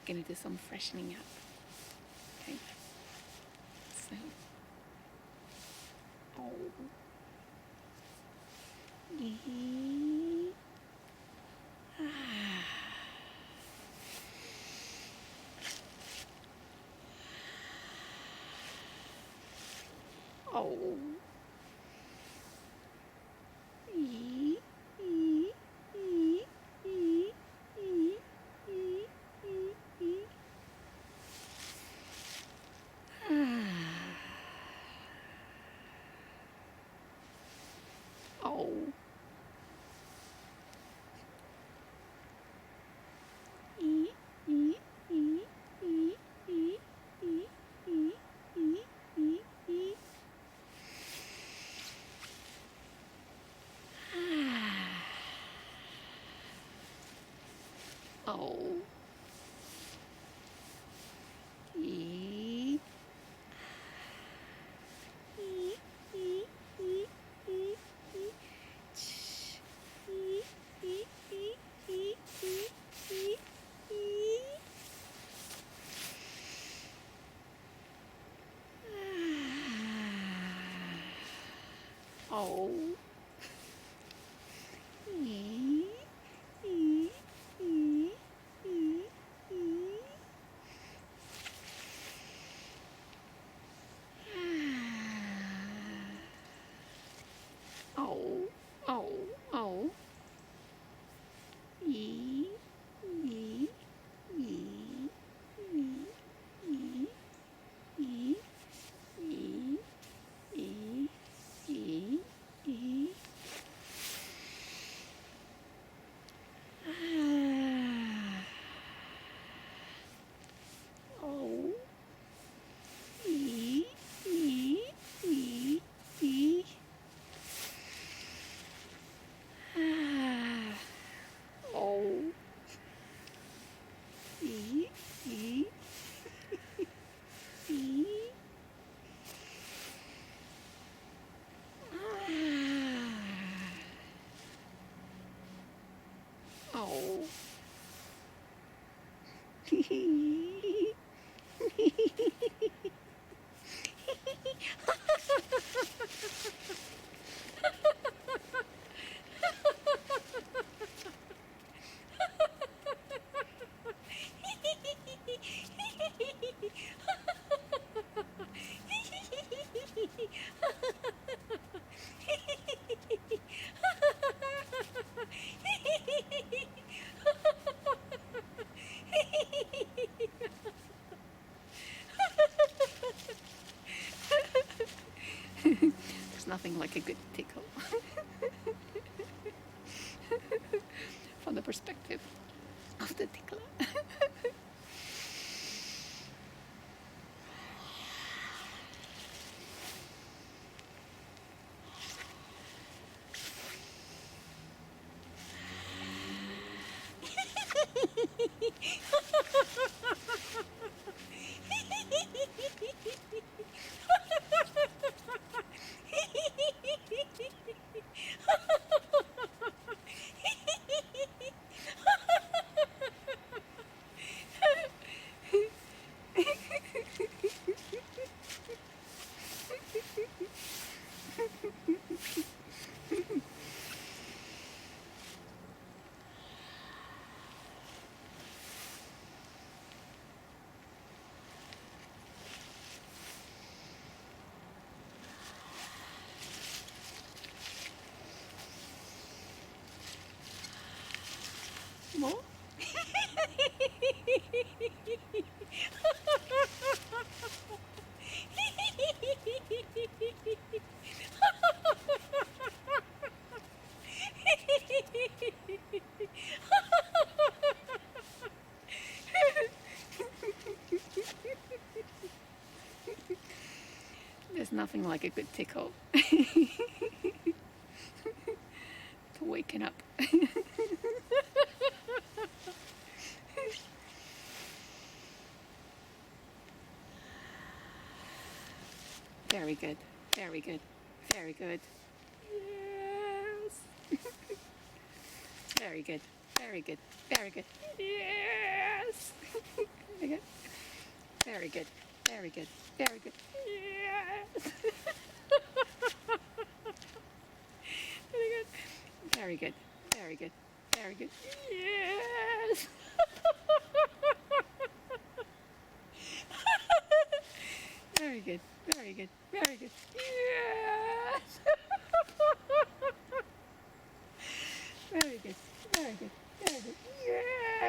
Gonna do some freshening up. Okay. So. Oh. Oh. Oh. Oh. Oh. Oh. Oh. Oh. Oh. Oh. Oh. There's nothing like a good tickle from the perspective of the tickler. More? There's nothing like a good tickle to waken up. Very good, very good, very good. Yes. Very good, Very good. Very good. Yes. Very good. Very good. Very good. Very good. Yes. Very good. Very good. Very good. Very good. Yes. Very good. Very good. Very good. Yes. Very good. Very good. Very good. Yes.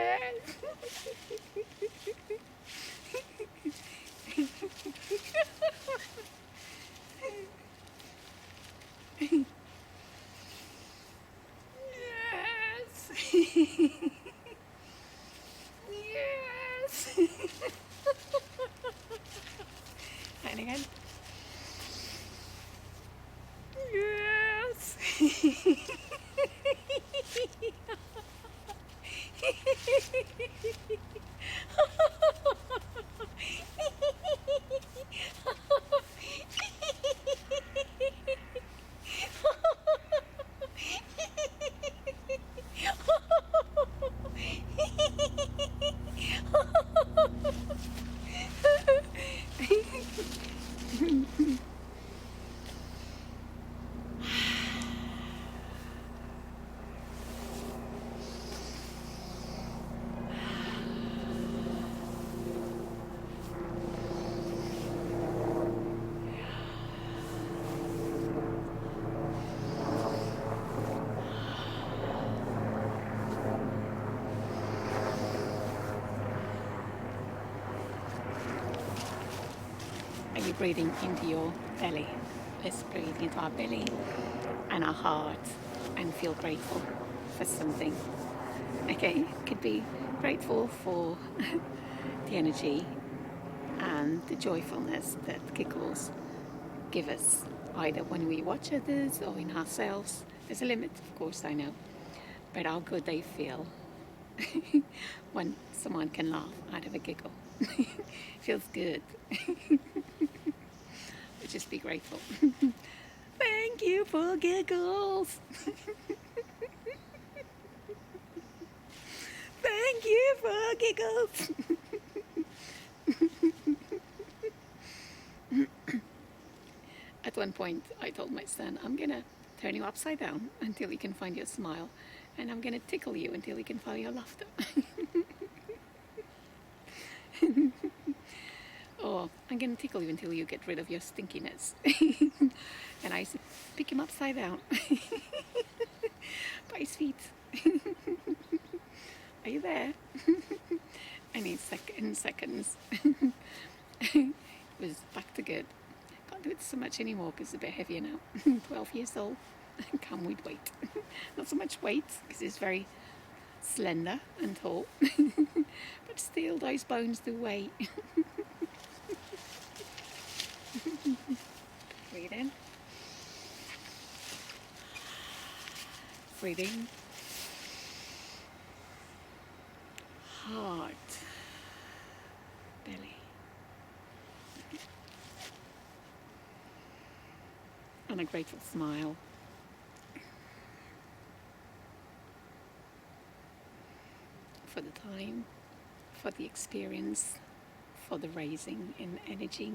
Yes. Yes. And again. Yes. Are you breathing into your belly? Let's breathe into our belly and our heart and feel grateful for something. Okay, could be grateful for the energy and the joyfulness that giggles give us, either when we watch others or in ourselves. There's a limit, of course, I know, but how good they feel when someone can laugh out of a giggle. Feels good. Just be grateful. Thank you for giggles. Thank you for giggles. At one point, I told my son, I'm going to turn you upside down until you can find your smile, and I'm going to tickle you until you can find your laughter. Or I'm going to tickle you until you get rid of your stinkiness. And I used to pick him upside down by his feet. Are you there? And in seconds, it was back to good. Can't do it so much anymore because it's a bit heavier now. 12 years old, come with weight. Not so much weight because it's very slender and tall, but still those bones do weigh. Breathe in. Breathing. Heart. Belly. And a grateful smile. For the time, for the experience, for the raising in energy,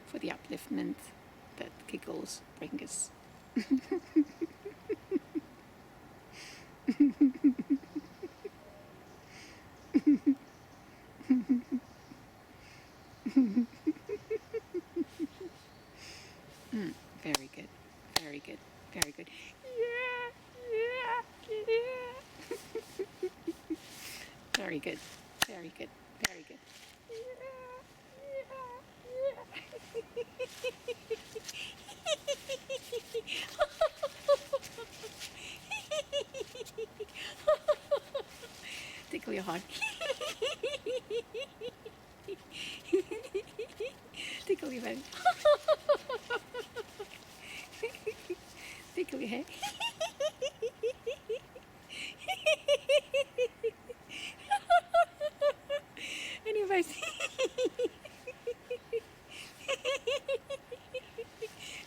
for the upliftment that giggles bring us. Very good, very good, very good. Yeah. Very good, very good, very good. Tickle your heart. Tickle your head. Tickle your head. And your face.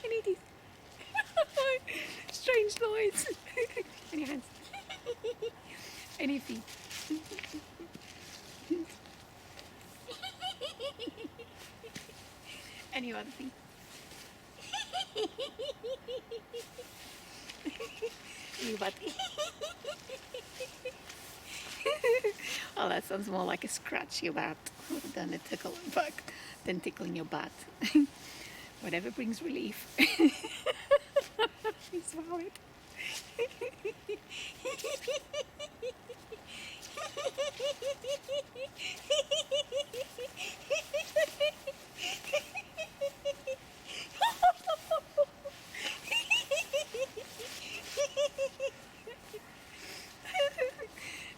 And it is strange noise. you other thing. You but oh, that sounds more like a scratch your butt than a tickle bug than tickling your butt. Whatever brings relief is valid.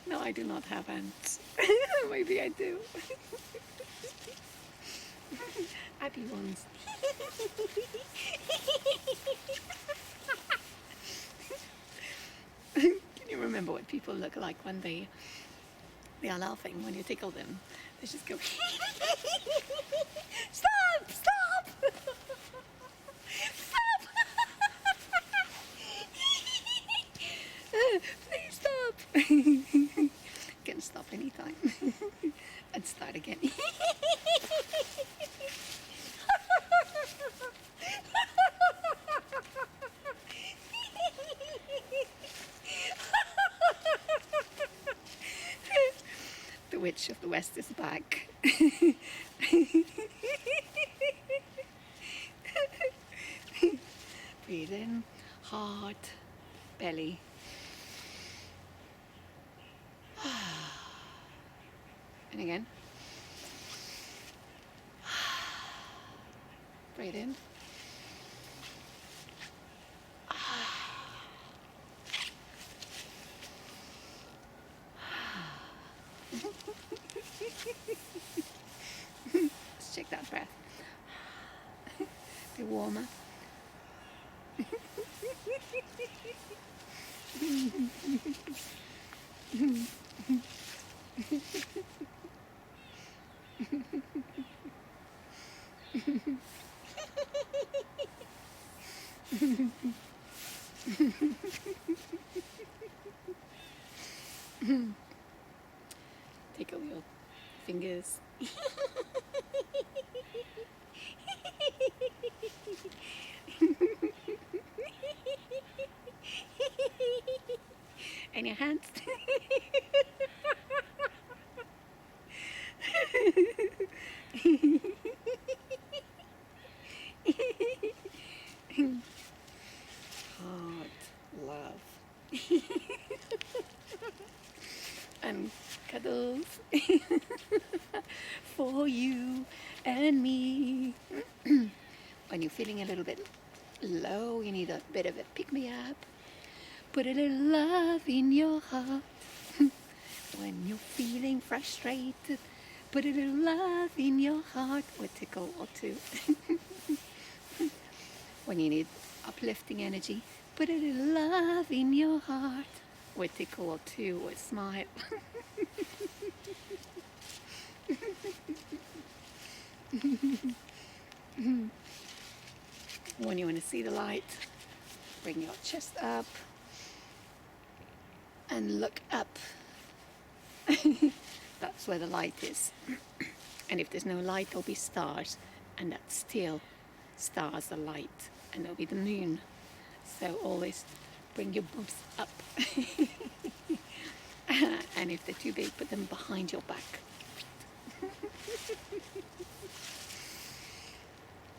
No, I do not have ants. Maybe I do. Happy ones. Can you remember what people look like when they are laughing when you tickle them? They just go, stop, stop, stop, please stop. Can stop anytime and start again. The Witch of the West is back. Breathe in, heart, belly. And again. Breathe in. Let's check that breath. Be warmer. Tickle your fingers. And your hands. Heart, love. And cuddles for you and me. When you're feeling a little bit low, you need a bit of a pick-me-up. Put a little love in your heart. When you're feeling frustrated, put a little love in your heart. Or a tickle or two. When you need uplifting energy, put a little love in your heart. Or a tickle or two, or a smile. When you want to see the light, bring your chest up and look up. That's where the light is. And if there's no light, there'll be stars, and that's still stars are light, and there'll be the moon. So always bring your boobs up. And if they're too big, put them behind your back.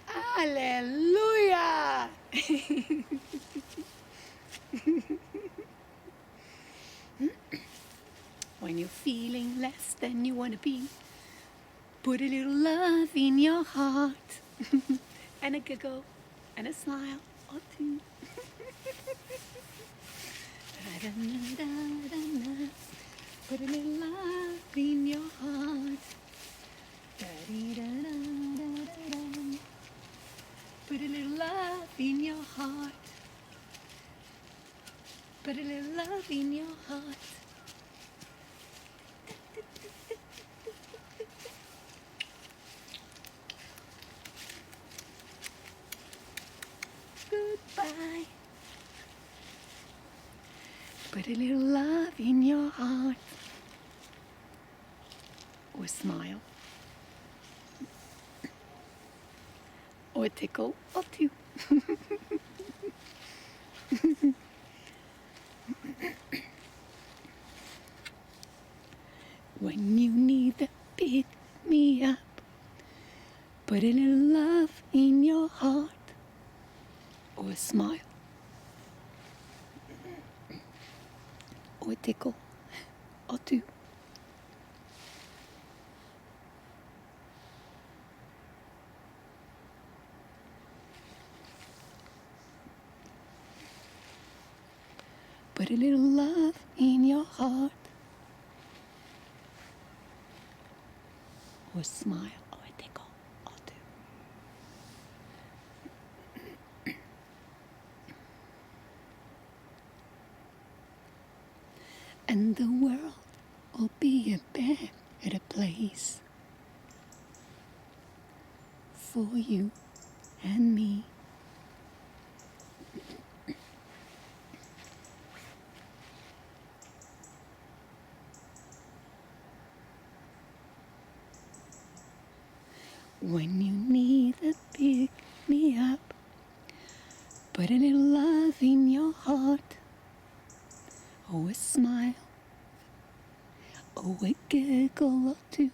Hallelujah! When you're feeling less than you want to be, put a little love in your heart. And a giggle and a smile or two. Put a little love in your heart. Put a little love in your heart. Put a little love in your heart. Goodbye. Put a little love in your heart. Or smile. or a tickle or two. When you need to pick me up, put a little love in your heart, or a smile, or a tickle or two. Put a little love in your heart, or a smile, or a tickle or two. And the world will be a better place for you and me. When you need to pick me up, put a little love in your heart, or a smile, or a giggle or two.